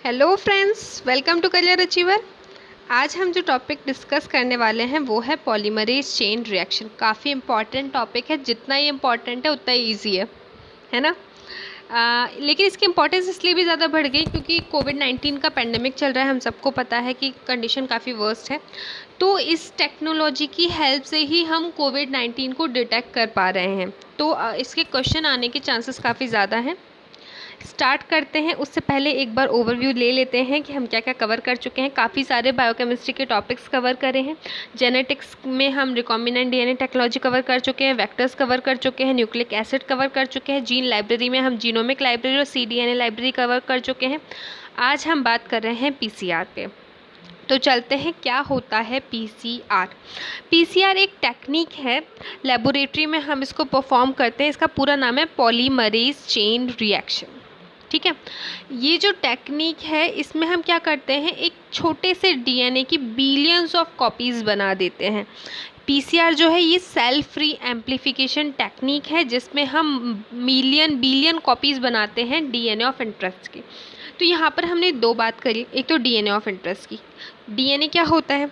Hello friends, welcome to career achiever. आज हम जो टॉपिक डिस्कस करने वाले हैं वो है पॉलीमरेज चेन रिएक्शन। काफ़ी इम्पॉर्टेंट टॉपिक है, जितना ही इम्पॉर्टेंट है उतना ही ईजी है ना। लेकिन इसकी इम्पोर्टेंस इसलिए भी ज़्यादा बढ़ गई क्योंकि कोविड-19 का पेंडेमिक चल रहा है। हम सबको पता है कि कंडीशन काफ़ी वर्स्ट है, तो इस टेक्नोलॉजी की हेल्प से ही हम कोविड-19 को डिटेक्ट कर पा रहे हैं। तो इसके क्वेश्चन आने के चांसेस काफ़ी ज़्यादा हैं। स्टार्ट करते हैं, उससे पहले एक बार ओवरव्यू ले लेते हैं कि हम क्या क्या कवर कर चुके हैं। काफ़ी सारे बायोकेमिस्ट्री के टॉपिक्स कवर करे हैं। जेनेटिक्स में हम रिकॉम्बिनेंट डीएनए टेक्नोलॉजी कवर कर चुके हैं, वेक्टर्स कवर कर चुके हैं, न्यूक्लिक एसिड कवर कर चुके हैं, जीन लाइब्रेरी में हम जीनोमिक लाइब्रेरी और cDNA लाइब्रेरी कवर कर चुके हैं। आज हम बात कर रहे हैं PCR पे। तो चलते हैं, क्या होता है PCR। PCR एक टेक्निक है, लेबोरेटरी में हम इसको परफॉर्म करते हैं। इसका पूरा नाम है पॉलीमरेज चेन रिएक्शन। ठीक है, ये जो टेक्निक है इसमें हम क्या करते हैं, एक छोटे से डीएनए की बिलियंस ऑफ कॉपीज़ बना देते हैं। पीसीआर जो है ये सेल फ्री एम्प्लीफिकेशन टेक्निक है, जिसमें हम मिलियन बिलियन कॉपीज़ बनाते हैं डीएनए ऑफ इंटरेस्ट की। तो यहाँ पर हमने दो बात करी, एक तो डीएनए ऑफ इंटरेस्ट की। डीएनए क्या होता है,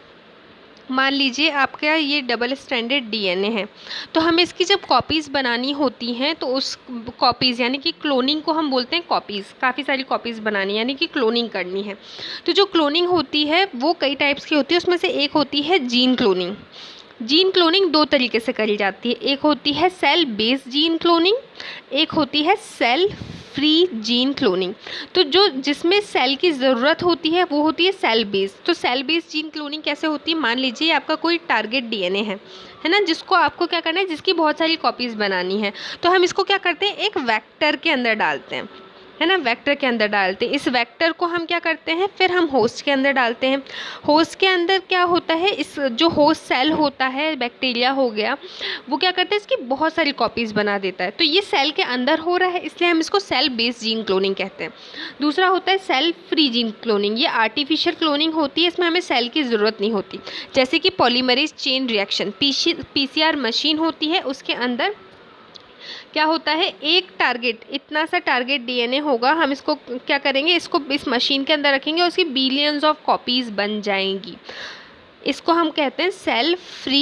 मान लीजिए आपका ये डबल स्ट्रैंडेड डीएनए है, तो हमें इसकी जब कॉपीज़ बनानी होती हैं तो उस कॉपीज़ यानी कि क्लोनिंग को हम बोलते हैं कॉपीज़। काफ़ी सारी कॉपीज़ बनानी यानी कि क्लोनिंग करनी है। तो जो क्लोनिंग होती है वो कई टाइप्स की होती है, उसमें से एक होती है जीन क्लोनिंग। जीन क्लोनिंग दो तरीके से करी जाती है, एक होती है सेल बेस्ड जीन क्लोनिंग, एक होती है सेल फ्री जीन क्लोनिंग। तो जो जिसमें सेल की ज़रूरत होती है वो होती है सेल बेस्ड। तो सेल बेस्ड जीन क्लोनिंग कैसे होती है, मान लीजिए आपका कोई टारगेट डीएनए है ना, जिसको आपको क्या करना है, जिसकी बहुत सारी कॉपीज़ बनानी है। तो हम इसको क्या करते हैं, एक वेक्टर के अंदर डालते हैं, है ना, वेक्टर के अंदर डालते हैं। इस वेक्टर को हम क्या करते हैं, फिर हम होस्ट के अंदर डालते हैं। होस्ट के अंदर क्या होता है, इस जो होस्ट सेल होता है, बैक्टीरिया हो गया, वो क्या करता है, इसकी बहुत सारी कॉपीज़ बना देता है। तो ये सेल के अंदर हो रहा है, इसलिए हम इसको सेल बेस्ड जीन क्लोनिंग कहते हैं। दूसरा होता है सेल फ्री जीन क्लोनिंग। ये आर्टिफिशियल क्लोनिंग होती है, इसमें हमें सेल की ज़रूरत नहीं होती। जैसे कि polymerase chain reaction, PCR machine होती है, उसके अंदर क्या होता है, एक टारगेट, इतना सा टारगेट डीएनए होगा, हम इसको क्या करेंगे, इसको इस मशीन के अंदर रखेंगे और उसकी बिलियंस ऑफ कॉपीज़ बन जाएंगी। इसको हम कहते हैं सेल फ्री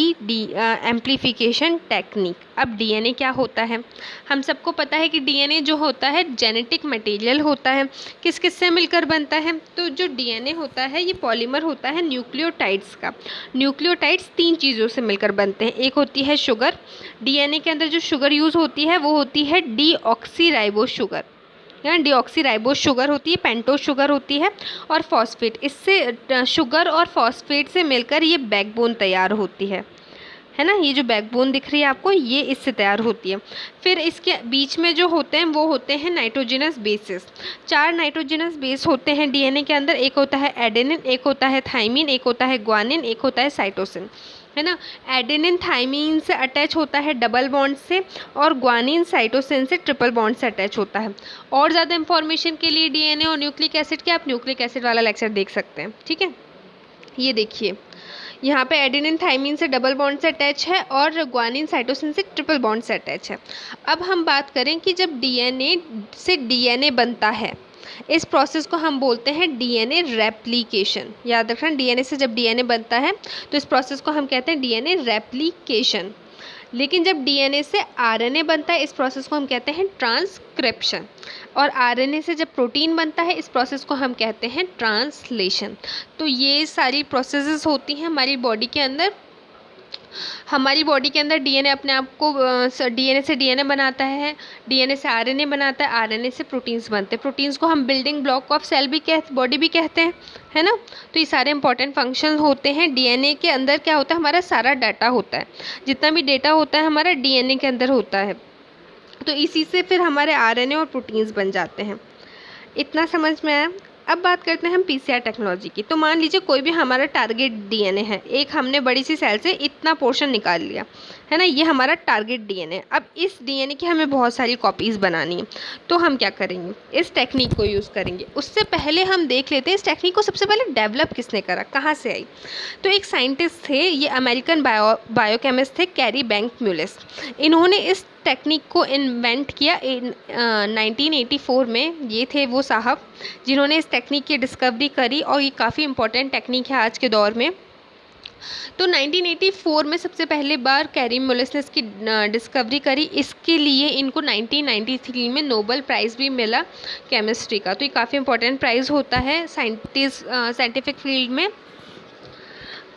एम्प्लीफिकेशन टेक्निक। अब डीएनए क्या होता है, हम सबको पता है कि डीएनए जो होता है जेनेटिक मटेरियल होता है। किस किस से मिलकर बनता है, तो जो डीएनए होता है ये पॉलीमर होता है न्यूक्लियोटाइड्स का। न्यूक्लियोटाइड्स तीन चीज़ों से मिलकर बनते हैं, एक होती है शुगर। डीएनए के अंदर जो शुगर यूज़ होती है वो होती है डीऑक्सीराइबोस शुगर, या डीऑक्सीराइबोस शुगर होती है, पेंटोस शुगर होती है, और फॉस्फेट। इससे शुगर और फॉस्फेट से मिलकर ये बैकबोन तैयार होती है ना। ये जो बैकबोन दिख रही है आपको, ये इससे तैयार होती है। फिर इसके बीच में जो होते हैं वो होते हैं नाइट्रोजनस बेसेस। चार नाइट्रोजनस बेस होते हैं डीएनए के अंदर, एक होता है एडेनिन, एक होता है थाइमिन, एक होता है ग्वानिन, एक होता है साइटोसिन, है ना। एडेनिन थाइमिन से अटैच होता है डबल बॉन्ड से, और ग्वानिन साइटोसिन से ट्रिपल बॉन्ड से अटैच होता है। और ज़्यादा इन्फॉर्मेशन के लिए डीएनए और न्यूक्लिक एसिड के, आप न्यूक्लिक एसिड वाला लेक्चर देख सकते हैं। ठीक है, ये देखिए यहाँ पे एडेनिन थाइमिन से डबल बॉन्ड से अटैच है और ग्वानिन साइटोसिन से ट्रिपल बॉन्ड से अटैच है। अब हम बात करें कि जब डीएनए से डीएनए बनता है, इस प्रोसेस को हम बोलते हैं डीएनए रेप्लिकेशन। याद रखना, डीएनए से जब डीएनए बनता है तो इस प्रोसेस को हम कहते हैं डीएनए रेप्लिकेशन। लेकिन जब डीएनए से आरएनए बनता है, इस प्रोसेस को हम कहते हैं ट्रांसक्रिप्शन। और आरएनए से जब प्रोटीन बनता है, इस प्रोसेस को हम कहते हैं ट्रांसलेशन। तो ये सारी प्रोसेसेस होती हैं हमारी बॉडी के अंदर। हमारी बॉडी के अंदर डीएनए अपने आप को डीएनए से डीएनए बनाता है, डीएनए से आरएनए बनाता है, आरएनए से प्रोटीन्स बनते हैं। प्रोटीन्स को हम बिल्डिंग ब्लॉक ऑफ सेल भी बॉडी भी कहते हैं, है ना। तो ये सारे इंपॉर्टेंट फंक्शन होते हैं। डीएनए के अंदर क्या होता है, हमारा सारा डाटा होता है, जितना भी डेटा होता है हमारा डीएनए के अंदर होता है। तो इसी से फिर हमारे आरएनए और प्रोटीन्स बन जाते हैं। इतना समझ में आया। अब बात करते हैं हम पीसीआर टेक्नोलॉजी की। तो मान लीजिए कोई भी हमारा टारगेट डीएनए है, एक हमने बड़ी सी सेल से इतना पोर्शन निकाल लिया, है ना, ये हमारा टारगेट डीएनए। अब इस डीएनए की हमें बहुत सारी कॉपीज़ बनानी है, तो हम क्या करेंगे, इस टेक्निक को यूज़ करेंगे। उससे पहले हम देख लेते हैं इस टेक्निक को सबसे पहले डेवलप किसने करा, कहाँ से आई। तो एक साइंटिस्ट थे, ये अमेरिकन बायोकेमिस्ट थे, कैरी बैंक म्यूलेस। इन्होंने इस टेक्निक को इन्वेंट किया 1984 में। ये थे वो साहब जिन्होंने इस टेक्निक की डिस्कवरी करी और ये काफ़ी इम्पोर्टेंट टेक्निक है आज के दौर में। तो 1984 में सबसे पहले बार कैरी मुलिस ने इसकी डिस्कवरी करी। इसके लिए इनको 1993 में नोबेल प्राइज़ भी मिला केमिस्ट्री का। तो ये काफ़ी इंपॉर्टेंट प्राइज़ होता है साइंटिफिक फील्ड में।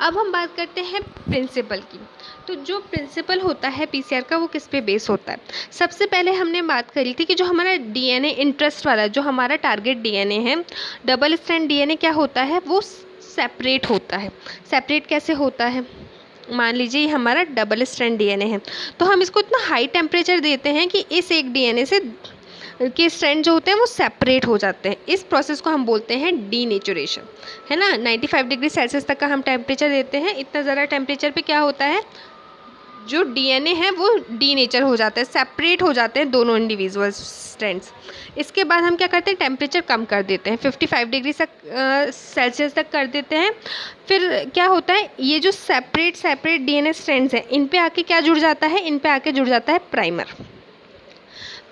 अब हम बात करते हैं प्रिंसिपल की। तो जो प्रिंसिपल होता है पीसीआर का वो किस पे बेस होता है? सबसे पहले हमने बात करी थी कि जो हमारा डीएनए इंटरेस्ट वाला जो हमारा टारगेट डीएनए है, डबल स्ट्रैंड डीएनए क्या होता है, वो सेपरेट होता है। सेपरेट कैसे होता है? मान लीजिए ये हमारा डबल स्ट्रैंड डीएनए है, तो हम इसको इतना हाई टेम्परेचर देते हैं कि इस एक डीएनए से के स्ट्रैंड जो होते हैं वो सेपरेट हो जाते हैं। इस प्रोसेस को हम बोलते हैं डीनेचुरेशन, है ना। 95 डिग्री सेल्सियस तक का हम टेम्परेचर देते हैं। इतना ज़्यादा टेम्परेचर पे क्या होता है, जो डीएनए है वो डीनेचर हो जाता है, सेपरेट हो जाते हैं दोनों इंडिविजुअल स्ट्रैंड्स। इसके बाद हम क्या करते हैं, टेम्परेचर कम कर देते हैं, 55 डिग्री सेल्सियस तक कर देते हैं। फिर क्या होता है, ये जो सेपरेट डीएनए स्ट्रैंड्स हैं इन पे आके क्या जुड़ जाता है, इन पे आके जुड़ जाता है प्राइमर।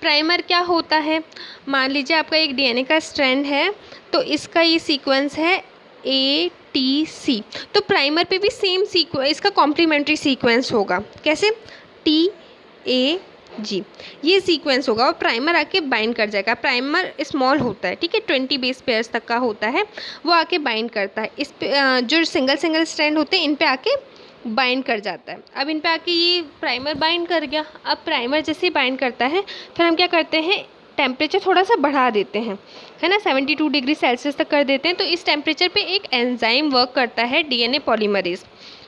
प्राइमर क्या होता है, मान लीजिए आपका एक डीएनए का स्ट्रैंड है, तो इसका ये सीक्वेंस है ATC। तो प्राइमर पे भी सेम सीक्वेंस, इसका कॉम्प्लीमेंट्री सीक्वेंस होगा। कैसे? TAG ये सीक्वेंस होगा और प्राइमर आके बाइंड कर जाएगा। प्राइमर स्मॉल होता है, ठीक है, 20 बेस पेयर्स तक का होता है, वो आके बाइंड करता है। इस पे जो सिंगल स्ट्रैंड होते हैं इन पे आके बाइंड कर जाता है। अब इन पे आके ये प्राइमर बाइंड कर गया। अब प्राइमर जैसे ही बाइंड करता है फिर हम क्या करते हैं, टेम्परेचर थोड़ा सा बढ़ा देते हैं, है ना, 72 डिग्री सेल्सियस तक कर देते हैं। तो इस टेम्परेचर पे एक एंजाइम वर्क करता है, डीएनए पॉलीमरेज,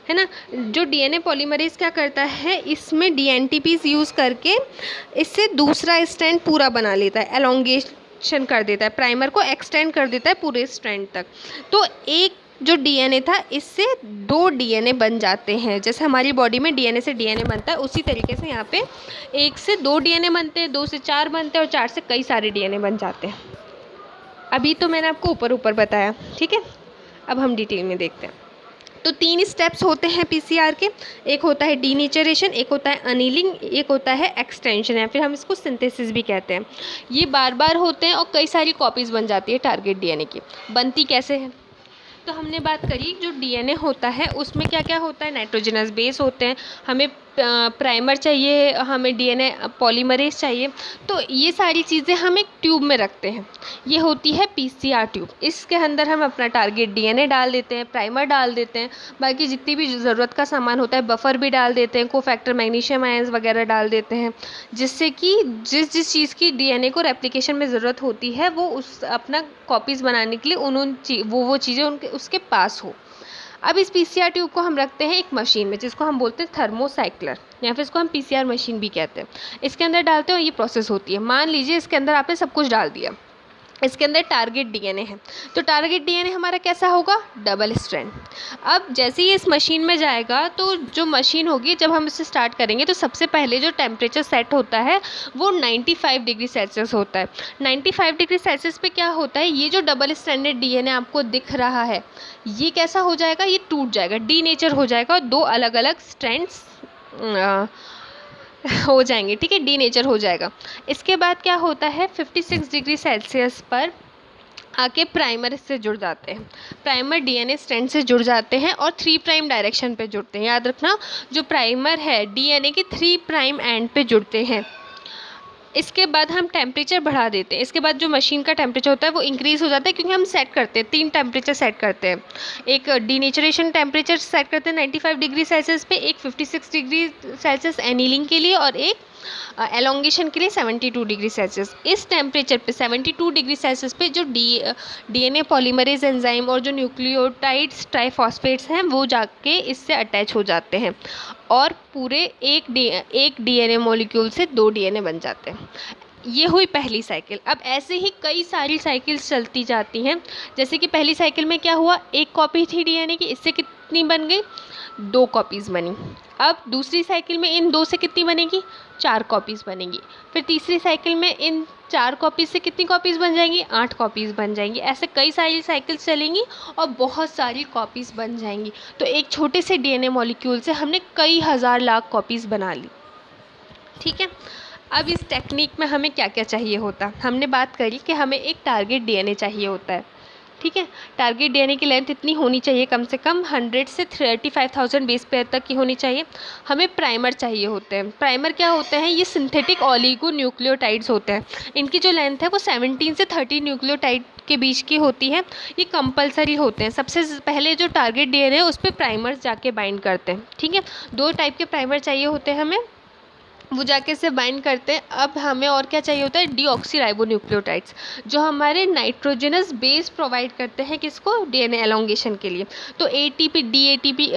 है ना। जो डीएनए पॉलीमरेज क्या करता है, इसमें डीएनटीपीज यूज़ करके इससे दूसरा स्ट्रैंड पूरा बना लेता है, एलोंगेशन कर देता है, प्राइमर को एक्सटेंड कर देता है पूरे स्ट्रैंड तक। तो एक जो डीएनए था इससे 2 डीएनए बन जाते हैं। जैसे हमारी बॉडी में डीएनए से डीएनए बनता है, उसी तरीके से यहाँ पे 1 से 2 डीएनए बनते हैं, 2 से 4 बनते हैं और 4 से कई सारे डीएनए बन जाते हैं। अभी तो मैंने आपको ऊपर बताया, ठीक है। अब हम डिटेल में देखते हैं। तो 3 स्टेप्स होते हैं पीसीआर के। एक होता है डीनेचरेशन, एक होता है अनीलिंग, एक होता है एक्सटेंशन, या फिर हम इसको सिंथेसिस भी कहते हैं। ये बार बार होते हैं और कई सारी कॉपीज़ बन जाती है टारगेट डीएनए की। बनती कैसे है, तो हमने बात करी जो डीएनए होता है उसमें क्या क्या होता है, नाइट्रोजनस बेस होते हैं, हमें प्राइमर चाहिए, हमें डीएनए पॉलीमरेज चाहिए। तो ये सारी चीज़ें हम एक ट्यूब में रखते हैं, ये होती है पीसीआर ट्यूब। इसके अंदर हम अपना टारगेट डीएनए डाल देते हैं, प्राइमर डाल देते हैं, बाकी जितनी भी ज़रूरत का सामान होता है, बफर भी डाल देते हैं, कोफैक्टर मैग्नीशियम आयंस वगैरह डाल देते हैं, जिससे कि जिस चीज़ की डीएनए को रेप्लिकेशन में ज़रूरत होती है वो उस अपना कॉपीज़ बनाने के लिए वो चीज़ें उनके उसके पास हो। अब इस पीसीआर ट्यूब को हम रखते हैं एक मशीन में जिसको हम बोलते हैं थर्मोसाइक्लर, या फिर इसको हम पीसीआर मशीन भी कहते हैं। इसके अंदर डालते हैं और ये प्रोसेस होती है। मान लीजिए इसके अंदर आपने सब कुछ डाल दिया, इसके अंदर टारगेट डीएनए है, तो टारगेट डीएनए हमारा कैसा होगा, डबल स्ट्रैंड। अब जैसे ही इस मशीन में जाएगा तो जो मशीन होगी, जब हम इसे स्टार्ट करेंगे तो सबसे पहले जो टेम्परेचर सेट होता है वो 95 डिग्री सेल्सियस होता है। 95 डिग्री सेल्सियस पे क्या होता है, ये जो डबल स्ट्रैंडेड डीएनए आपको दिख रहा है ये कैसा हो जाएगा, ये टूट जाएगा, डीनेचर हो जाएगा और 2 अलग अलग स्ट्रैंड्स हो जाएंगे, ठीक है, डीनेचर हो जाएगा। इसके बाद क्या होता है, 56 डिग्री सेल्सियस पर आके प्राइमर इससे जुड़ जाते हैं, प्राइमर डीएनए स्ट्रैंड से जुड़ जाते हैं और 3 प्राइम डायरेक्शन पे जुड़ते हैं। याद रखना, जो प्राइमर है डीएनए के 3 प्राइम एंड पे जुड़ते हैं। इसके बाद हम टेम्परेचर बढ़ा देते हैं। इसके बाद जो मशीन का टेम्परेचर होता है वो इंक्रीज़ हो जाता है, क्योंकि हम सेट करते हैं 3 टेम्परेचर सेट करते हैं। एक डीनेचरेशन टेम्परेचर सेट करते हैं 95 डिग्री सेल्सियस पे, एक 56 डिग्री सेल्सियस एनीलिंग के लिए और एक एलोंगेशन के लिए 72 डिग्री सेल्सियस। इस टेम्परेचर पे 72 डिग्री सेल्सियस पे जो डीएनए पॉलीमरेज एंजाइम और जो न्यूक्लियोटाइड्स ट्राइफॉस्फेट्स हैं वो जाके इससे अटैच हो जाते हैं और पूरे एक डीएनए मॉलिक्यूल से 2 डीएनए बन जाते हैं। ये हुई पहली साइकिल। अब ऐसे ही कई सारी साइकिल्स चलती जाती हैं। जैसे कि पहली साइकिल में क्या हुआ, एक कॉपी थी डीएनए की, इससे कितनी बन गई, 2 कॉपीज़ बनी। अब दूसरी साइकिल में इन 2 से कितनी बनेगी, 4 कॉपीज़ बनेगी। फिर तीसरी साइकिल में इन 4 कॉपीज़ से कितनी कॉपीज़ बन जाएंगी, 8 कॉपीज़ बन जाएंगी। ऐसे कई सारी साइकिल्स चलेंगी और बहुत सारी कॉपीज़ बन जाएंगी। तो एक छोटे से डीएनए मॉलिक्यूल से हमने कई हज़ार लाख कॉपीज़ बना ली। ठीक है। अब इस टेक्निक में हमें क्या क्या चाहिए होता, हमने बात करी कि हमें एक टारगेट डीएनए चाहिए होता है। ठीक है, टारगेट डीएनए की लेंथ इतनी होनी चाहिए, कम से कम 100 से 35,000 बेस पेयर तक की होनी चाहिए। हमें प्राइमर चाहिए होते हैं। प्राइमर क्या होते हैं, ये सिंथेटिक ऑलिगो न्यूक्लियोटाइड्स होते हैं। इनकी जो लेंथ है वो 17 से 30 न्यूक्लियोटाइड के बीच की होती है। ये कंपलसरी होते हैं। सबसे पहले जो टारगेट डीएनए है उस पर प्राइमर्स जाके बाइंड करते हैं। ठीक है, 2 टाइप के प्राइमर चाहिए होते हैं हमें, वो जाके से बाइंड करते हैं। अब हमें और क्या चाहिए होता है, डीऑक्सीराइबोन्यूक्लियोटाइड्स, जो हमारे नाइट्रोजनस बेस प्रोवाइड करते हैं किसको, डीएनए एलोंगेशन के लिए। तो एटीपी डीएटीपी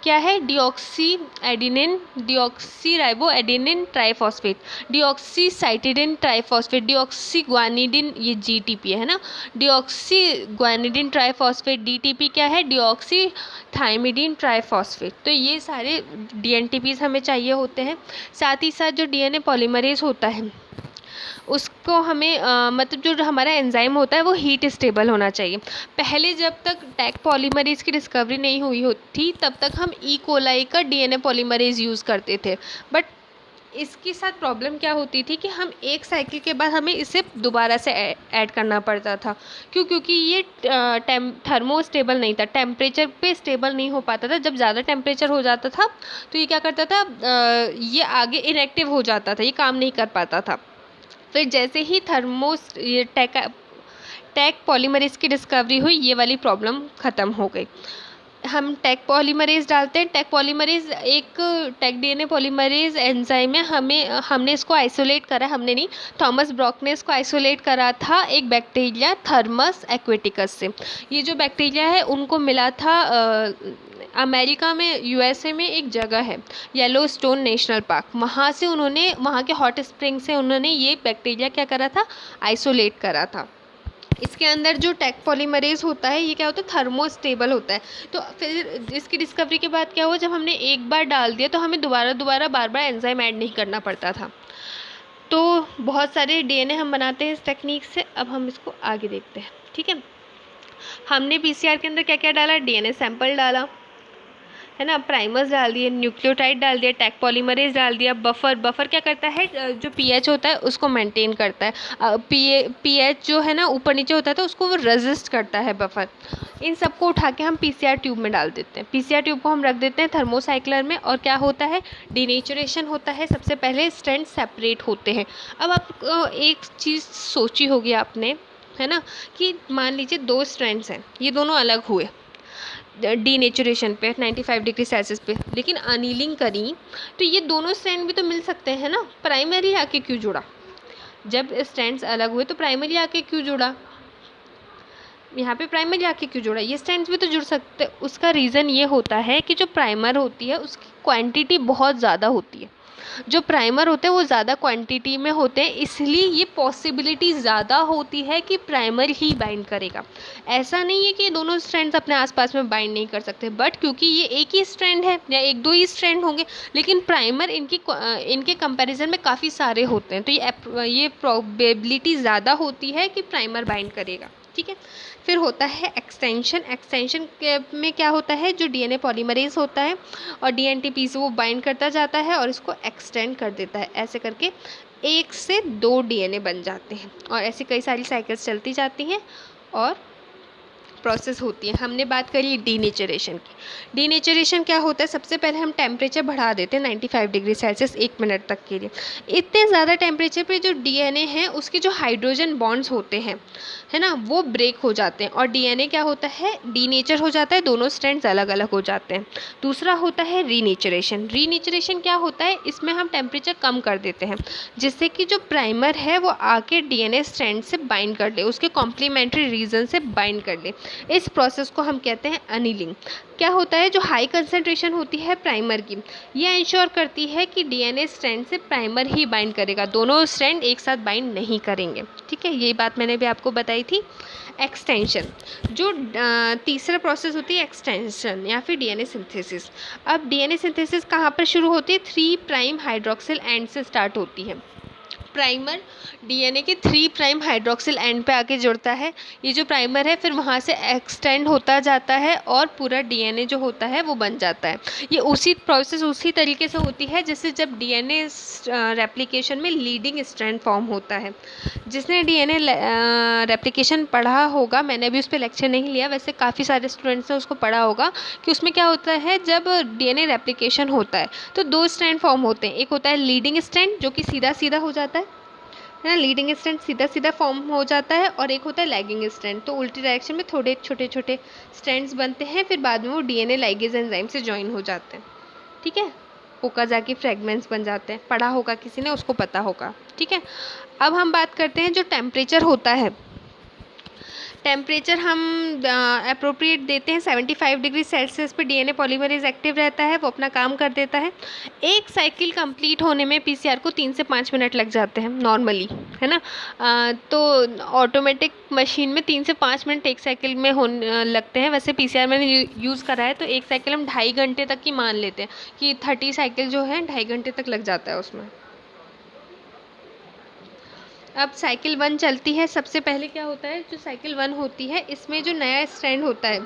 क्या है, deoxy adenine deoxyribo adenine triphosphate, deoxycytidine triphosphate, deoxy guanidine, ये जीटीपी है ना, डीऑक्सी ग्वानिडिन ट्राइफॉस्फेट। डीटीपी क्या है, डीऑक्सी थाइमिडिन ट्राइफॉस्फेट। तो ये सारे डीएनटीपीज हमें चाहिए होते हैं। साथ ही साथ जो डीएनए पॉलीमरेज होता है उसको हमें मतलब जो हमारा एंजाइम होता है वो हीट स्टेबल होना चाहिए। पहले जब तक टैग पॉलीमरेज की डिस्कवरी नहीं हुई होती तब तक हम ई कोलाई का डीएनए पॉलीमरेज यूज़ करते थे। बट इसके साथ प्रॉब्लम क्या होती थी कि हम एक साइकिल के बाद हमें इसे दोबारा से ऐड करना पड़ता था। क्यों, क्योंकि ये थर्मो स्टेबल नहीं था, टेम्परेचर पे स्टेबल नहीं हो पाता था। जब ज़्यादा टेम्परेचर हो जाता था तो ये क्या करता था, ये आगे इनएक्टिव हो जाता था, ये काम नहीं कर पाता था। फिर जैसे ही ये टैग पॉलीमरेज की डिस्कवरी हुई, ये वाली प्रॉब्लम ख़त्म हो गई। हम टैग पॉलीमरेज डालते हैं। टैग पॉलीमरेज एक टैग डीएनए पॉलीमरेज एंजाइम है। हमने इसको आइसोलेट करा, हमने नहीं, थॉमस ब्रॉक ने इसको आइसोलेट करा था एक बैक्टीरिया थर्मस एक्वेटिकस से। ये जो बैक्टीरिया है उनको मिला था अमेरिका में, यूएसए में एक जगह है येलो स्टोन नेशनल पार्क, वहाँ से उन्होंने, वहाँ के हॉट स्प्रिंग से उन्होंने ये बैक्टीरिया क्या करा था, आइसोलेट करा था। इसके अंदर जो टैग पॉलीमरेज होता है ये क्या होता है, थर्मोस्टेबल होता है। तो फिर इसकी डिस्कवरी के बाद क्या हुआ, जब हमने एक बार डाल दिया तो हमें दोबारा बार बार एंजाइम ऐड नहीं करना पड़ता था। तो बहुत सारे डीएनए हम बनाते हैं इस टेक्निक से। अब हम इसको आगे देखते हैं। ठीक है, हमने पीसीआर के अंदर क्या क्या डाला, डीएनए सैंपल डाला है ना, प्राइमर्स डाल दिए, न्यूक्लियोटाइड डाल दिया, टैग पॉलीमरेज डाल दिया, बफर क्या करता है, जो पीएच होता है उसको मेंटेन करता है। पीएच जो है ना ऊपर नीचे होता है तो उसको वो रेजिस्ट करता है बफर। इन सबको उठा के हम पीसीआर ट्यूब में डाल देते हैं। पीसीआर ट्यूब को हम रख देते हैं थर्मोसाइक्लर में, और क्या होता है, डीनेचुरेशन होता है। सबसे पहले स्ट्रैंड सेपरेट होते हैं। अब आप एक चीज़ सोची होगी आपने, है ना, कि मान लीजिए 2 स्ट्रैंड्स हैं, ये दोनों अलग हुए डीनेचुरेशन पे 95 डिग्री सेल्सियस पे, लेकिन अनीलिंग करी तो ये दोनों स्ट्रैंड भी तो मिल सकते हैं ना। प्राइमरी आके क्यों जुड़ा, जब स्ट्रैंड्स अलग हुए तो प्राइमरी आके क्यों जुड़ा, यहाँ पे प्राइमरी आके क्यों जुड़ा, ये स्ट्रैंड्स भी तो जुड़ सकते। उसका रीज़न ये होता है कि जो प्राइमर होती है उसकी क्वांटिटी बहुत ज़्यादा होती है। जो प्राइमर होते हैं वो ज़्यादा क्वांटिटी में होते हैं, इसलिए ये पॉसिबिलिटी ज़्यादा होती है कि प्राइमर ही बाइंड करेगा। ऐसा नहीं है कि दोनों स्ट्रैंड्स अपने आसपास में बाइंड नहीं कर सकते, बट क्योंकि ये एक ही स्ट्रैंड है या एक दो ही स्ट्रैंड होंगे, लेकिन प्राइमर इनके कंपैरिजन में काफ़ी सारे होते हैं, तो ये प्रोबेबिलिटी ज़्यादा होती है कि प्राइमर बाइंड करेगा। ठीक है, फिर होता है एक्सटेंशन। एक्सटेंशन में क्या होता है, जो डीएनए पॉलीमरेज होता है और डीएनटीपी से वो बाइंड करता जाता है और इसको एक्सटेंड कर देता है। ऐसे करके 1 से 2 डीएनए बन जाते हैं, और ऐसी कई सारी साइकिल्स चलती जाती हैं और प्रोसेस होती है। हमने बात करी डीनेचुरेशन की। डीनेचुरेशन क्या होता है, सबसे पहले हम टेम्परेचर बढ़ा देते हैं 95 डिग्री सेल्सियस 1 मिनट तक के लिए। इतने ज़्यादा टेम्परेचर पे जो डीएनए है उसके जो हाइड्रोजन बॉन्ड्स होते हैं, है ना, वो ब्रेक हो जाते हैं और डीएनए क्या होता है, डीनेचर हो जाता है, दोनों स्ट्रैंड्स अलग अलग हो जाते हैं। दूसरा होता है रीनेचुरेशन। रीनेचुरेशन क्या होता है, इसमें हम टेम्परेचर कम कर देते हैं जिससे कि जो प्राइमर है वो आके डीएनए स्ट्रैंड से बाइंड कर ले, उसके कॉम्प्लीमेंट्री रीजन से बाइंड कर ले। इस प्रोसेस को हम कहते हैं अनिलिंग। क्या होता है, जो हाई कंसंट्रेशन होती है प्राइमर की, ये इंश्योर करती है कि डीएनए स्ट्रैंड से प्राइमर ही बाइंड करेगा, दोनों स्ट्रैंड एक साथ बाइंड नहीं करेंगे। ठीक है, ये बात मैंने भी आपको बताई थी। एक्सटेंशन, जो तीसरा प्रोसेस होती है एक्सटेंशन या फिर डीएनए सिंथेसिस। अब डीएनए सिंथेसिस कहाँ पर शुरू होती है, 3 प्राइम हाइड्रोक्सिल एंड से स्टार्ट होती है। प्राइमर डीएनए के 3 प्राइम हाइड्रोक्सिल एंड पे आके जुड़ता है। ये जो प्राइमर है फिर वहाँ से एक्सटेंड होता जाता है और पूरा डीएनए जो होता है वो बन जाता है। ये उसी प्रोसेस उसी तरीके से होती है जैसे जब डीएनए रेप्लिकेशन में लीडिंग स्ट्रैंड फॉर्म होता है। जिसने डीएनए रेप्लिकेशन पढ़ा होगा, मैंने अभी उस पर लेक्चर नहीं लिया, वैसे काफ़ी सारे स्टूडेंट्स ने उसको पढ़ा होगा कि उसमें क्या होता है जब डीएनए रेप्लिकेशन होता है तो 2 स्ट्रैंड फॉर्म होते हैं। एक होता है लीडिंग स्ट्रैंड जो कि सीधा सीधा हो जाता है ना, लीडिंग स्ट्रैंड सीधा सीधा फॉर्म हो जाता है, और एक होता है लैगिंग स्ट्रैंड, तो उल्टी डायरेक्शन में थोड़े छोटे छोटे स्ट्रैंड्स बनते हैं, फिर बाद में वो डीएनए लाइगेज एंजाइम से ज्वाइन हो जाते हैं। ठीक है, ओकाज़ाकी फ्रेगमेंट्स बन जाते हैं, पढ़ा होगा किसी ने, उसको पता होगा। ठीक है, अब हम बात करते हैं जो टेम्परेचर होता है। टेम्परेचर हम अप्रोप्रिएट देते हैं 75 डिग्री सेल्सियस पे डीएनए पॉलीमरेज एक्टिव रहता है, वो अपना काम कर देता है। एक साइकिल कंप्लीट होने में पीसीआर को 3 से 5 मिनट लग जाते हैं नॉर्मली, है ना। तो ऑटोमेटिक मशीन में 3 से 5 मिनट एक साइकिल में होने लगते हैं। वैसे पीसीआर मैंने यूज़ करा है तो एक साइकिल हम 2.5 घंटे तक की मान लेते हैं कि 30 साइकिल जो है 2.5 घंटे तक लग जाता है उसमें। अब साइकिल 1 चलती है। सबसे पहले क्या होता है, जो साइकिल 1 होती है इसमें जो नया स्ट्रैंड होता है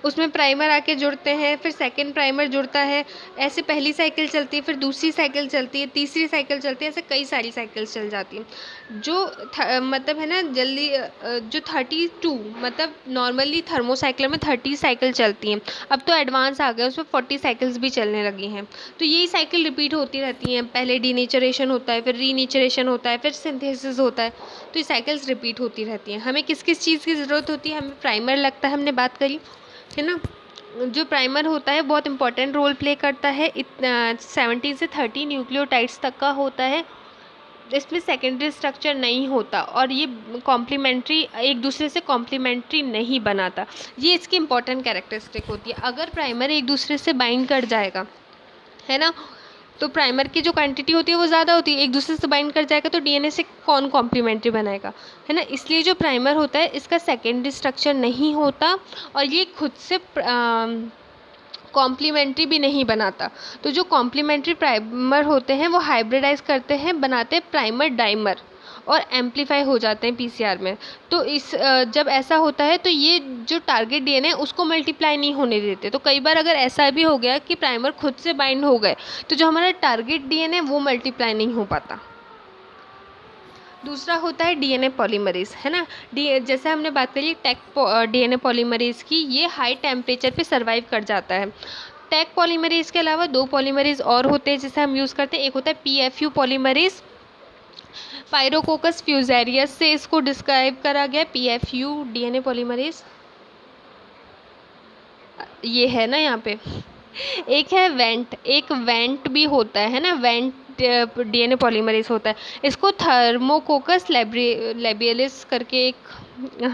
उसमें प्राइमर आके जुड़ते हैं, फिर सेकंड प्राइमर जुड़ता है, ऐसे पहली साइकिल चलती है, फिर दूसरी साइकिल चलती है, तीसरी साइकिल चलती है, ऐसे कई सारी साइकिल्स चल जाती हैं। जो मतलब है ना जल्दी जो 32 मतलब नॉर्मली थर्मोसाइकिल में 30 साइकिल चलती हैं, अब तो एडवांस आ गया उसमें 40 साइकिल्स भी चलने लगी हैं। तो यही साइकिल रिपीट होती रहती हैं, पहले डीनेचरेशन होता है, फिर रीनेचरेशन होता है, फिर सिंथेसिस होता है, तो ये साइकिल्स रिपीट होती रहती हैं। हमें किस किस चीज़ की ज़रूरत होती है, हमें प्राइमर लगता है, हमने बात करी, है ना। जो प्राइमर होता है बहुत इंपॉर्टेंट रोल प्ले करता है। 17 से 30 न्यूक्लियोटाइड्स तक का होता है। इसमें सेकेंडरी स्ट्रक्चर नहीं होता और ये कॉम्प्लीमेंट्री एक दूसरे से कॉम्प्लीमेंट्री नहीं बनाता। ये इसकी इंपॉर्टेंट कैरेक्टरिस्टिक होती है। अगर प्राइमर एक दूसरे से बाइंड कर जाएगा, है ना, तो प्राइमर की जो क्वांटिटी होती है वो ज़्यादा होती है, एक दूसरे से बाइंड कर जाएगा तो डीएनए से कौन कॉम्प्लीमेंट्री बनाएगा, है ना। इसलिए जो प्राइमर होता है इसका सेकेंडरी स्ट्रक्चर नहीं होता और ये खुद से कॉम्प्लीमेंट्री भी नहीं बनाता। तो जो कॉम्प्लीमेंट्री प्राइमर होते हैं वो हाइब्रिडाइज करते हैं, बनाते हैं प्राइमर डाइमर और एम्पलीफाई हो जाते हैं पीसीआर में। तो इस जब ऐसा होता है तो ये जो टारगेट डीएनए उसको मल्टीप्लाई नहीं होने देते। तो कई बार अगर ऐसा भी हो गया कि प्राइमर खुद से बाइंड हो गए तो जो हमारा टारगेट डीएनए वो मल्टीप्लाई नहीं हो पाता। दूसरा होता है डीएनए पॉलीमरेज, है ना। जैसे हमने बात करी टैक डीएनए पॉलीमरेज की, ये हाई टेम्परेचर पे सर्वाइव कर जाता है। टैक पॉलीमरेज के अलावा 2 पॉलीमरेज और होते हैं जिसे हम यूज़ करते हैं। एक होता है पीएफयू पॉलीमरेज, पायरोकोकस फ्यूजेरियस से इसको डिस्क्राइब करा गया। पीएफयू डीएनए पॉलीमरेज ये है ना यहाँ पे। एक है वेंट, एक वेंट भी होता है ना, वेंट डीएनए पॉलीमरेज होता है। इसको थर्मोकोकस लेबियलिस करके एक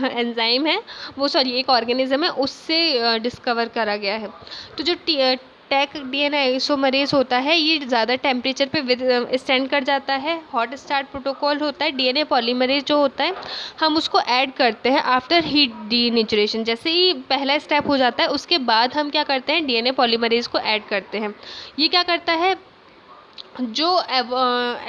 एंजाइम है, वो सॉरी एक ऑर्गेनिज्म है, उससे डिस्कवर करा गया है। तो जो टैक डीएनए आइसोमरेज होता है ये ज़्यादा टेम्परेचर पे स्टैंड कर जाता है। हॉट स्टार्ट प्रोटोकॉल होता है। डीएनए पॉलीमरेज जो होता है हम उसको ऐड करते हैं आफ्टर हीट डीनेचरेशन। जैसे ही पहला स्टेप हो जाता है उसके बाद हम क्या करते हैं, डीएनए पॉलीमरेज को ऐड करते हैं। ये क्या करता है, जो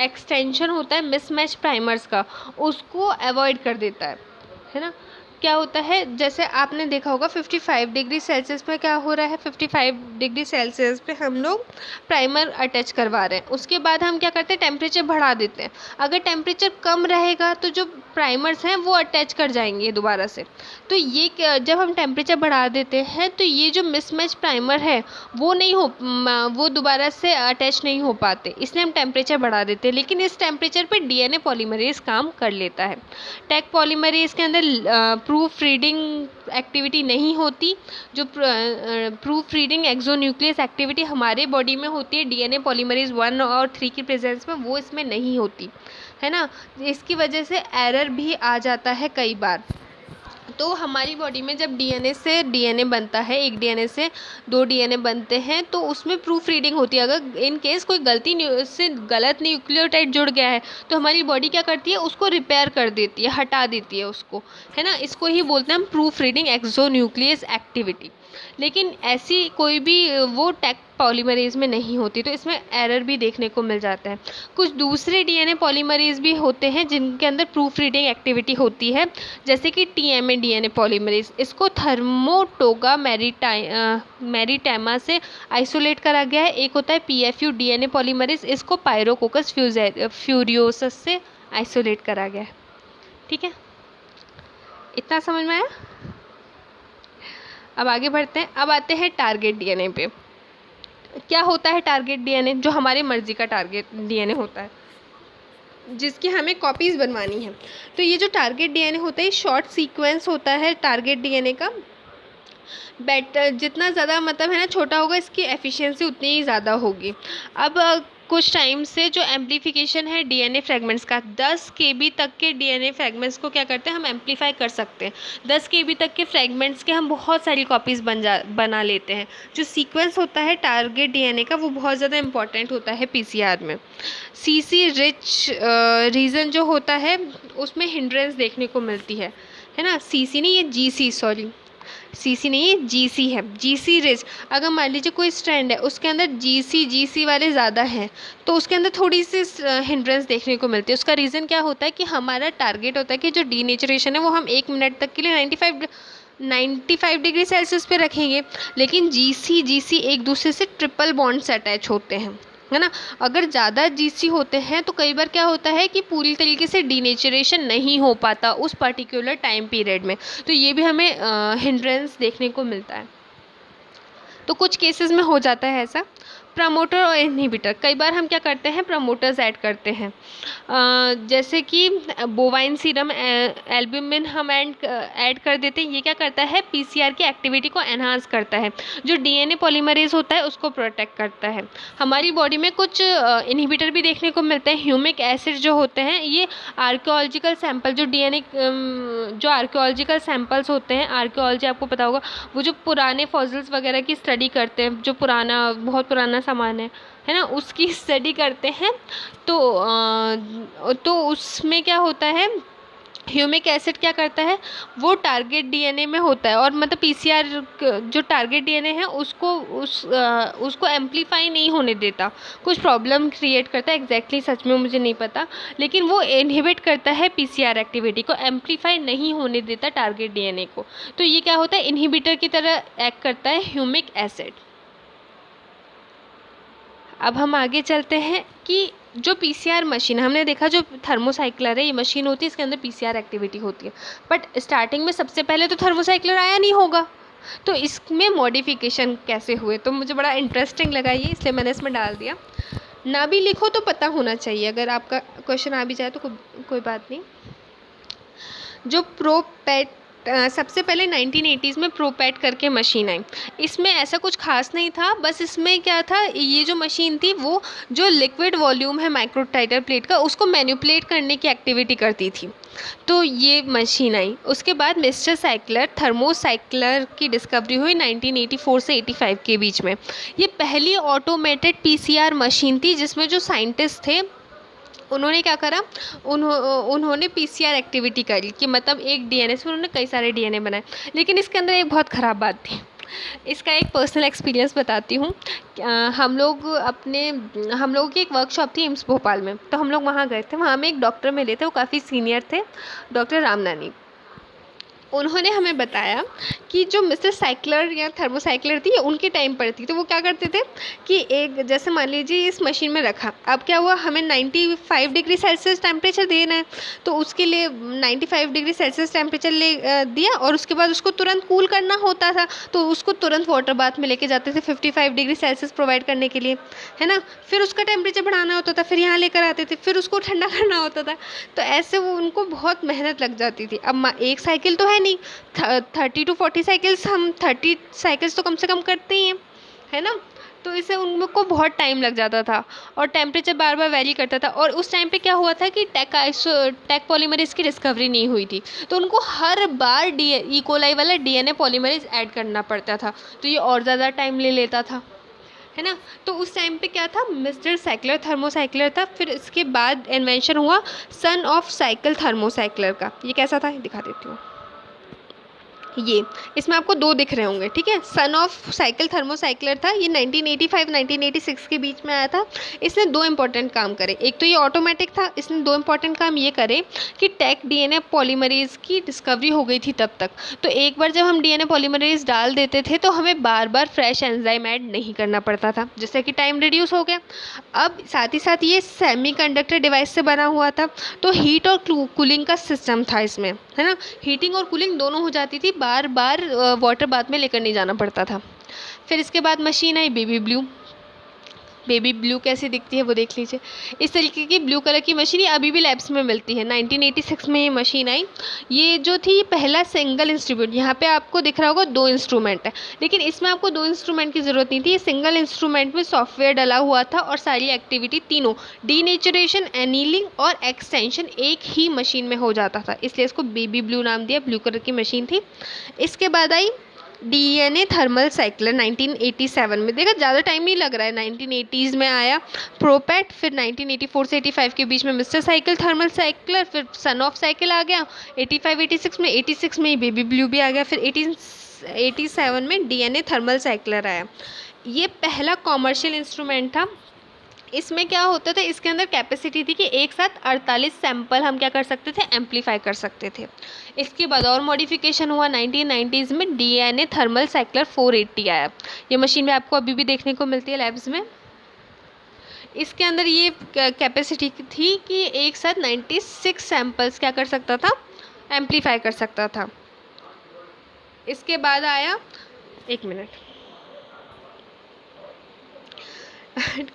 एक्सटेंशन होता है मिसमैच प्राइमर्स का उसको अवॉइड कर देता है ना। क्या होता है, जैसे आपने देखा होगा 55 डिग्री सेल्सियस पे क्या हो रहा है, 55 डिग्री सेल्सियस पे हम लोग प्राइमर अटैच करवा रहे हैं। उसके बाद हम क्या करते हैं, टेम्परेचर बढ़ा देते हैं। अगर टेम्परेचर कम रहेगा तो जो प्राइमर्स हैं वो अटैच कर जाएंगे दोबारा से। तो ये जब हम टेम्परेचर बढ़ा देते हैं तो ये जो मिसमैच प्राइमर है वो दोबारा से अटैच नहीं हो पाते, इसलिए हम टेम्परेचर बढ़ा देते हैं। लेकिन इस टेम्परेचर पे डीएनए पॉलीमरेज काम कर लेता है। टैक पॉलीमरेज के अंदर प्रूफ रीडिंग एक्टिविटी नहीं होती। जो प्रूफ रीडिंग एक्सोन्यूक्लियस एक्टिविटी हमारे बॉडी में होती है डीएनए पॉलीमरेज 1 और 3 की प्रेजेंस में, वो इसमें नहीं होती, है ना। इसकी वजह से एरर भी आ जाता है कई बार। तो हमारी बॉडी में जब डीएनए से डीएनए बनता है, एक डीएनए से 2 डीएनए बनते हैं, तो उसमें प्रूफ रीडिंग होती है। अगर इन केस कोई गलती से गलत न्यूक्लियोटाइड जुड़ गया है तो हमारी बॉडी क्या करती है, उसको रिपेयर कर देती है, हटा देती है उसको, है ना। इसको ही बोलते हैं हम प्रूफ रीडिंग एक्सोन्यूक्लियस एक्टिविटी। लेकिन ऐसी कोई भी वो टैक पॉलीमरेज में नहीं होती, तो इसमें एरर भी देखने को मिल जाता है। कुछ दूसरे डीएनए पॉलीमरेज भी होते हैं जिनके अंदर प्रूफ रीडिंग एक्टिविटी होती है, जैसे कि टीएमए डीएनए पॉलीमरेज। इसको थर्मोटोगा मैरिटाइमा से आइसोलेट करा गया है। एक होता है पीएफयू डीएनए पॉलीमरेज, इसको पायरोकोकस फ्यूरियोसस से आइसोलेट करा गया है। ठीक है, इतना समझ में आया। अब आगे बढ़ते हैं। अब आते हैं टारगेट डीएनए पे। क्या होता है टारगेट डीएनए? जो हमारे मर्जी का टारगेट डीएनए होता है, जिसकी हमें कॉपीज़ बनवानी है। तो ये जो टारगेट डीएनए होता है, शॉर्ट सीक्वेंस होता है टारगेट डीएनए का। बेटर जितना ज़्यादा मतलब है ना छोटा होगा, इसकी एफिशिएंसी उतनी ही ज़्यादा होगी। अब कुछ टाइम से जो एम्प्लीफिकेशन है डीएनए फ्रेगमेंट्स का, 10 केबी तक के डीएनए फ्रेगमेंट्स को क्या करते हैं हम एम्प्लीफाई कर सकते हैं। 10 केबी तक के फ्रेगमेंट्स के हम बहुत सारी कॉपीज़ बना लेते हैं। जो सीक्वेंस होता है टारगेट डीएनए का, वो बहुत ज़्यादा इंपॉर्टेंट होता है पीसीआर में। सीसी रिच रीजन जो होता है उसमें हिंड्रेंस देखने को मिलती है ना। सीसी नहीं, ये जीसी, सॉरी सीसी नहीं, ये जीसी है। जीसी रिच, अगर मान लीजिए कोई स्ट्रैंड है उसके अंदर जीसी वाले ज़्यादा हैं, तो उसके अंदर थोड़ी सी हिंड्रेंस देखने को मिलती है। उसका रीज़न क्या होता है कि हमारा टारगेट होता है कि जो डीनेचरेशन है वो हम 1 मिनट तक के लिए 95 डिग्री सेल्सियस पे रखेंगे, लेकिन जीसी एक दूसरे से ट्रिपल बॉन्ड से अटैच होते हैं, है ना। अगर ज़्यादा जीसी होते हैं तो कई बार क्या होता है कि पूरी तरीके से डीनेचरेशन नहीं हो पाता उस पर्टिकुलर टाइम पीरियड में, तो ये भी हमें हिंड्रेंस देखने को मिलता है। तो कुछ केसेस में हो जाता है ऐसा। प्रमोटर और इनहिबिटर, कई बार हम क्या करते हैं प्रमोटर्स ऐड करते हैं, जैसे कि बोवाइन सीरम एल्ब्यूमिन हम ऐड कर देते हैं। ये क्या करता है पीसीआर की एक्टिविटी को एनहांस करता है, जो डीएनए पॉलीमरेज होता है उसको प्रोटेक्ट करता है। हमारी बॉडी में कुछ इनहिबिटर भी देखने को मिलते हैं। ह्यूमिक एसिड जो होते हैं, ये आर्कियोलॉजिकल सैंपल जो डीएनए जो आर्कियोलॉजिकल सैंपल्स होते हैं, आर्कियोलॉजी आपको पता होगा, वो जो पुराने फॉसिल्स वगैरह की स्टडी करते हैं, जो बहुत पुराना सामान है ना, उसकी स्टडी करते हैं। तो उसमें क्या होता है, ह्यूमिक एसिड क्या करता है, वो टारगेट डीएनए में होता है, और मतलब पीसीआर जो टारगेट डीएनए है उसको एम्प्लीफाई नहीं होने देता, कुछ प्रॉब्लम क्रिएट करता है। एग्जैक्टली सच में मुझे नहीं पता, लेकिन वो इनहिबिट करता है पीसीआर एक्टिविटी को, एम्प्लीफाई नहीं होने देता टारगेट डीएनए को। तो ये क्या होता है, इनहिबिटर की तरह एक्ट करता है ह्यूमिक एसिड। अब हम आगे चलते हैं कि जो पीसीआर मशीन हमने देखा, जो थर्मोसाइक्लर है, ये मशीन होती है, इसके अंदर पीसीआर एक्टिविटी होती है। बट स्टार्टिंग में सबसे पहले तो थर्मोसाइक्लर आया नहीं होगा, तो इसमें मॉडिफिकेशन कैसे हुए, तो मुझे बड़ा इंटरेस्टिंग लगा ये, इसलिए मैंने इसमें डाल दिया। ना भी लिखो तो पता होना चाहिए, अगर आपका क्वेश्चन आ भी जाए तो कोई बात नहीं। जो प्रोपेट सबसे पहले 1980s में प्रोपेट करके मशीन आई। इसमें ऐसा कुछ खास नहीं था, बस इसमें क्या था, ये जो मशीन थी वो जो लिक्विड वॉल्यूम है माइक्रोटाइटर प्लेट का, उसको मैनिपुलेट करने की एक्टिविटी करती थी। तो ये मशीन आई। उसके बाद मिस्टर साइक्लर थर्मोसाइक्लर की डिस्कवरी हुई 1984 से 85 के बीच में। ये पहली ऑटोमेटेड पीसीआर मशीन थी जिसमें जो साइंटिस्ट थे उन्होंने क्या करा, उन्होंने पीसीआर एक्टिविटी करी कि मतलब एक डीएनए से उन्होंने कई सारे डीएनए बनाए। लेकिन इसके अंदर एक बहुत ख़राब बात थी। इसका एक पर्सनल एक्सपीरियंस बताती हूँ। हम लोगों की एक वर्कशॉप थी एम्स भोपाल में, तो हम लोग वहाँ गए थे। वहाँ में एक डॉक्टर मिले थे, वो काफ़ी सीनियर थे, डॉक्टर रामनानी। उन्होंने हमें बताया कि जो मिस्टर साइक्लर या थर्मोसाइक्लर थी, उनके टाइम पर थी। तो वो क्या करते थे कि एक जैसे मान लीजिए इस मशीन में रखा, अब क्या हुआ, हमें 95 डिग्री सेल्सियस टेम्परेचर देना है, तो उसके लिए 95 डिग्री सेल्सियस टेम्परेचर दिया, और उसके बाद उसको तुरंत कूल करना होता था, तो उसको तुरंत वाटर बाथ में लेके जाते थे 55 डिग्री सेल्सियस प्रोवाइड करने के लिए, है ना। फिर उसका टेम्परेचर बढ़ाना होता था, फिर यहाँ लेकर आते थे, फिर उसको ठंडा करना होता था। तो ऐसे वो उनको बहुत मेहनत लग जाती थी। अब एक साइकिल तो है नहीं, 30 to 40 साइकिल्स, हम 30 साइकिल्स तो कम से कम करते ही हैं, है ना। तो इससे उनको बहुत टाइम लग जाता था, और टेम्परेचर बार बार वेरी करता था। और उस टाइम पे क्या हुआ था कि टेक पॉलीमरेज की डिस्कवरी नहीं हुई थी, तो उनको हर बार ई कोलाई वाला डीएनए पॉलीमरेज ऐड करना पड़ता था, तो ये और ज़्यादा टाइम ले लेता था, है ना। तो उस टाइम पे क्या था, मिस्टर साइक्लर थर्मोसाइक्लर था। फिर इसके बाद इन्वेंशन हुआ सन ऑफ साइकिल थर्मोसाइक्लर का। ये कैसा था, दिखा देती हूँ। ये इसमें आपको दो दिख रहे होंगे, ठीक है। सन ऑफ साइकिल थर्मोसाइक्लर था, ये 1985-1986 के बीच में आया था। इसने दो इंपॉर्टेंट काम करे, एक तो ये ऑटोमेटिक था, इसने दो इंपॉर्टेंट काम ये करे कि टेक डीएनए पॉलीमरेज की डिस्कवरी हो गई थी तब तक। तो एक बार जब हम डीएनए पॉलीमरेज डाल देते थे तो हमें बार बार फ्रेश एंजाइम ऐड नहीं करना पड़ता था, जिससे कि टाइम रिड्यूस हो गया। अब साथ ही साथ ये सेमीकंडक्टर डिवाइस से बना हुआ था, तो हीट और कूलिंग का सिस्टम था इसमें, है ना। हीटिंग और कूलिंग दोनों हो जाती थी, बार बार वाटर बाथ में लेकर नहीं जाना पड़ता था। फिर इसके बाद मशीन आई बेबी ब्लू। बेबी ब्लू कैसी दिखती है वो देख लीजिए। इस तरीके की ब्लू कलर की मशीन ये अभी भी लैब्स में मिलती है। 1986 में ये मशीन आई। ये जो थी पहला सिंगल इंस्ट्रूमेंट, यहाँ पे आपको दिख रहा होगा दो इंस्ट्रूमेंट है, लेकिन इसमें आपको दो इंस्ट्रूमेंट की ज़रूरत नहीं थी। ये सिंगल इंस्ट्रूमेंट में सॉफ्टवेयर डला हुआ था और सारी एक्टिविटी तीनों डीनेचुरेशन, एनीलिंग और एक्सटेंशन एक ही मशीन में हो जाता था, इसलिए इसको बेबी ब्लू नाम दिया। ब्लू कलर की मशीन थी। इसके बाद आई डीएनए थर्मल साइक्लर 1987 में। देखा ज़्यादा टाइम नहीं लग रहा है, 1980s में आया प्रोपेट, फिर 1984 से 85 के बीच में मिस्टर साइकिल थर्मल साइक्लर, फिर सन ऑफ साइकिल आ गया 85-86 में। 86 में बेबी ब्लू भी आ गया, फिर 1887 में डीएनए थर्मल साइक्लर आया। ये पहला कॉमर्शियल इंस्ट्रूमेंट था। इसमें क्या होता था, इसके अंदर कैपेसिटी थी कि एक साथ 48 सैंपल हम क्या कर सकते थे, एम्पलीफाई कर सकते थे। इसके बाद और मॉडिफिकेशन हुआ 1990s में, डीएनए थर्मल साइक्लर 480 आया। ये मशीन में आपको अभी भी देखने को मिलती है लैब्स में। इसके अंदर ये कैपेसिटी थी कि एक साथ 96 सैंपल्स क्या कर सकता था, एम्पलीफाई कर सकता था। इसके बाद आया, एक मिनट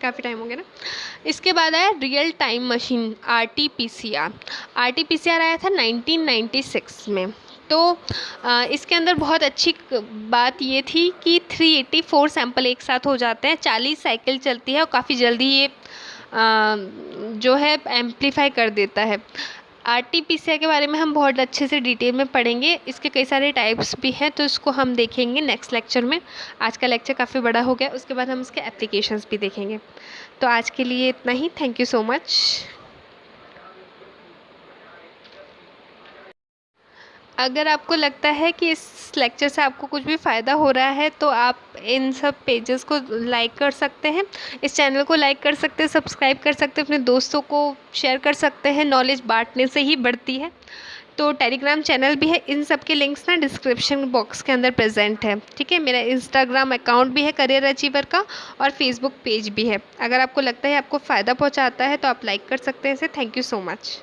काफ़ी टाइम हो गया ना। इसके बाद आया real time machine RTPCR. RTPCR आया था 1996 में। तो इसके अंदर बहुत अच्छी बात ये थी कि 384 सैंपल एक साथ हो जाते हैं, 40 साइकिल चलती है और काफ़ी जल्दी ये जो है एम्पलीफाई कर देता है। आरटीपीसीआर के बारे में हम बहुत अच्छे से डिटेल में पढ़ेंगे। इसके कई सारे टाइप्स भी हैं, तो इसको हम देखेंगे नेक्स्ट लेक्चर में। आज का लेक्चर काफ़ी बड़ा हो गया, उसके बाद हम इसके एप्लीकेशंस भी देखेंगे। तो आज के लिए इतना ही। Thank you so much. अगर आपको लगता है कि इस लेक्चर से आपको कुछ भी फ़ायदा हो रहा है तो आप इन सब पेजेस को लाइक कर सकते हैं, इस चैनल को लाइक कर सकते हैं, सब्सक्राइब कर सकते हैं, अपने दोस्तों को शेयर कर सकते हैं। नॉलेज बांटने से ही बढ़ती है। तो टेलीग्राम चैनल भी है, इन सब के लिंक्स ना डिस्क्रिप्शन बॉक्स के अंदर प्रेजेंट है, ठीक है। मेरा इंस्टाग्राम अकाउंट भी है करियर अचीवर का, और फेसबुक पेज भी है। अगर आपको लगता है आपको फ़ायदा पहुँचाता है तो आप लाइक कर सकते हैं इसे। Thank you so much.